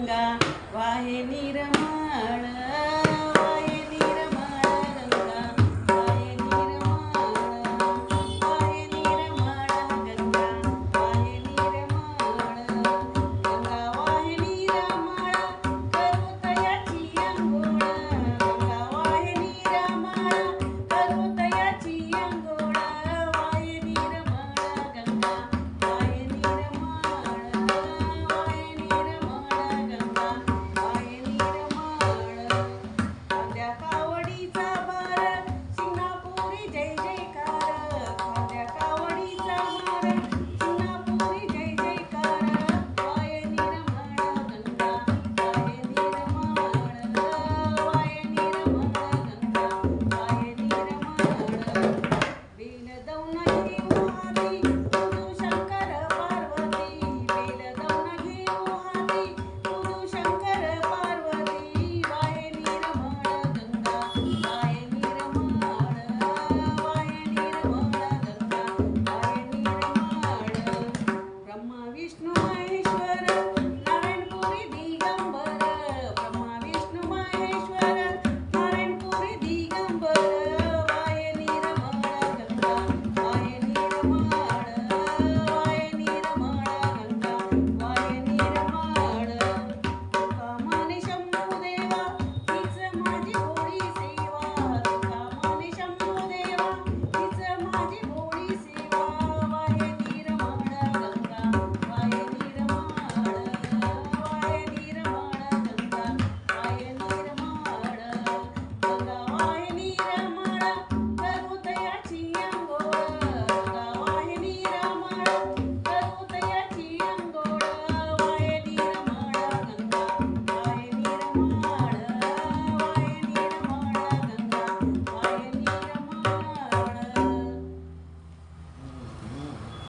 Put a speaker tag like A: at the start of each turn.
A: गंगा वाहे निर्मळ वाहे निर्मळ गंगा वाहे निर्मळ वाहे निर्मळ गंगा वाहे निर्मळ गंगा वाहे निर्मळ करू तयाची अंघोळ गंगा वाहे निर्मळ करू तयाची अंघोळ वाहे निर्मळ गंगा वाहे निर्मळ वाहे निर्मळ गंगा वाहे निर्मळ खांद्या कावडीचा भार सिंगापुरी जय जयकार खांद्या कावडीचा भार सिंगापुरी जय जयकार वाहे निर्मळ गंगा वाहे निर्मळ वाहे निर्मळ गंगा वाहे निर्मळ बेल दौन घेऊ हाती पुरू शंकर पार्वती बेल दौन घेऊ हाती पुरू शंकर पार्वती वाहे निर्मळ गंगा वाहे निर्मळ वाहे निर्मळ गंगा वाहे निर्मळ ब्रह्मा विष्णू महेश्वर